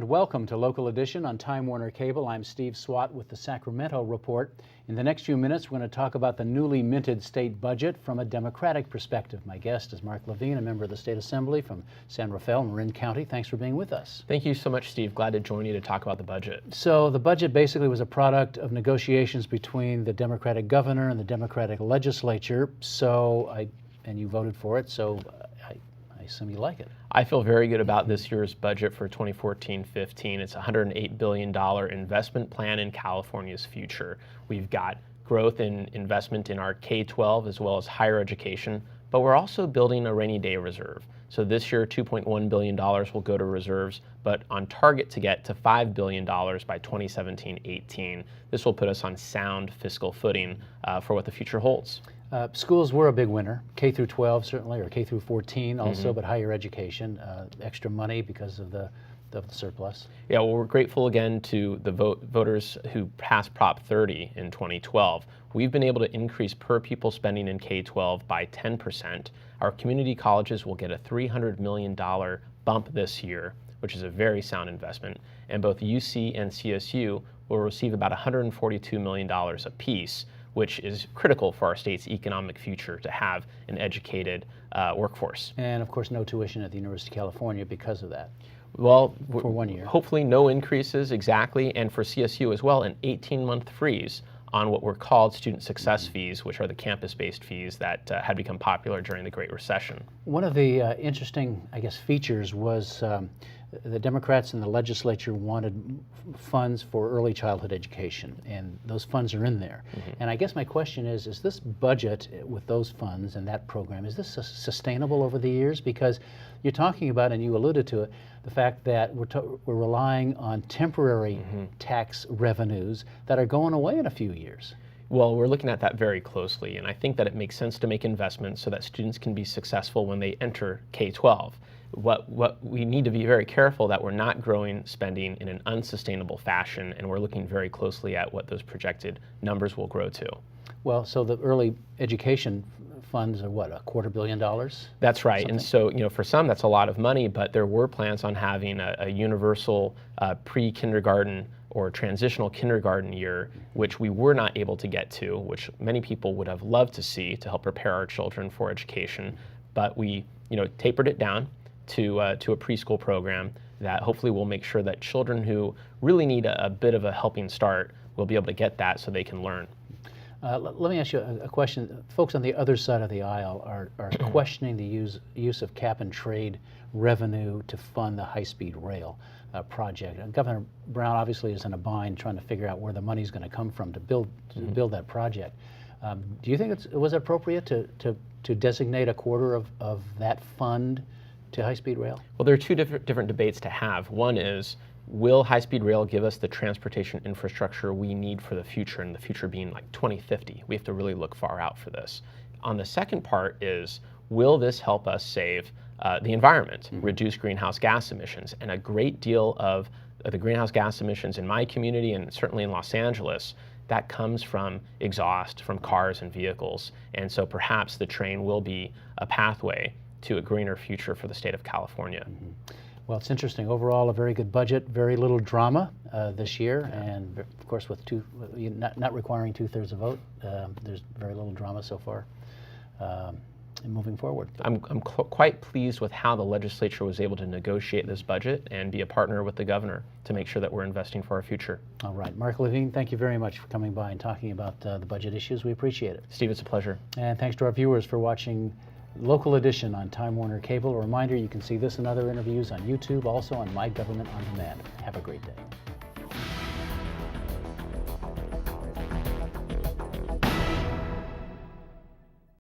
welcome to Local Edition on Time Warner Cable. I'm Steve Swatt with the Sacramento Report. In the next few minutes, we're going to talk about the newly minted state budget from a Democratic perspective. My guest is Marc Levine, a member of the State Assembly from San Rafael, Marin County. Thanks for being with us. Thank you so much, Steve. Glad to join you to talk about the budget. So the budget basically was a product of negotiations between the Democratic governor and the Democratic legislature. And you voted for it, so I assume you like it. I feel very good about this year's budget for 2014-15. It's a $108 billion investment plan in California's future. We've got growth in investment in our K-12 as well as higher education, but we're also building a rainy day reserve. So this year, $2.1 billion will go to reserves, but on target to get to $5 billion by 2017-18. This will put us on sound fiscal footing for what the future holds. Schools were a big winner, K through 12 certainly, or K through 14 also, but higher education, extra money because of the surplus. Yeah, well, we're grateful again to the voters who passed Prop 30 in 2012. We've been able to increase per pupil spending in K-12 by 10%. Our community colleges will get a $300 million bump this year, which is a very sound investment, and both UC and CSU will receive about $142 million apiece, which is critical for our state's economic future to have an educated workforce. And of course, no tuition at the University of California because of that. Well, for 1 year. Hopefully no increases, exactly, and for CSU as well, an 18-month freeze on what were called student success fees, which are the campus-based fees that had become popular during the Great Recession. One of the interesting, I guess, features was the Democrats in the legislature wanted funds for early childhood education, and those funds are in there. And I guess my question is this budget with those funds and that program, is this sustainable over the years? Because you're talking about, and you alluded to it, the fact that we're relying on temporary tax revenues that are going away in a few years. Well, we're looking at that very closely, and I think that it makes sense to make investments so that students can be successful when they enter K-12. What we need to be very careful that we're not growing spending in an unsustainable fashion, and we're looking very closely at what those projected numbers will grow to. Well, so the early education funds are what, $250 million? That's right. Something? And so, for some that's a lot of money, but there were plans on having a universal pre-kindergarten or transitional kindergarten year, which we were not able to get to, which many people would have loved to see to help prepare our children for education. But we, tapered it down to a preschool program that hopefully will make sure that children who really need a bit of a helping start will be able to get that so they can learn. Let me ask you a question. Folks on the other side of the aisle are questioning the use of cap and trade revenue to fund the high-speed rail project. And Governor Brown obviously is in a bind trying to figure out where the money's going to come from to build that project. Do you think it was appropriate to designate a quarter of that fund to high-speed rail? Well, there are two different debates to have. One is, will high-speed rail give us the transportation infrastructure we need for the future, and the future being like 2050? We have to really look far out for this. On the second part is, will this help us save the environment, reduce greenhouse gas emissions? And a great deal of the greenhouse gas emissions in my community and certainly in Los Angeles, that comes from exhaust from cars and vehicles. And so perhaps the train will be a pathway to a greener future for the state of California. Well, it's interesting. Overall, a very good budget, very little drama this year, and of course, with not requiring 2/3 a vote, there's very little drama so far. And moving forward, I'm quite pleased with how the legislature was able to negotiate this budget and be a partner with the governor to make sure that we're investing for our future. All right, Marc Levine, thank you very much for coming by and talking about the budget issues. We appreciate it. Steve, it's a pleasure. And thanks to our viewers for watching Local Edition on Time Warner Cable. A reminder, you can see this and other interviews on YouTube, also on My Government on Demand. Have a great day.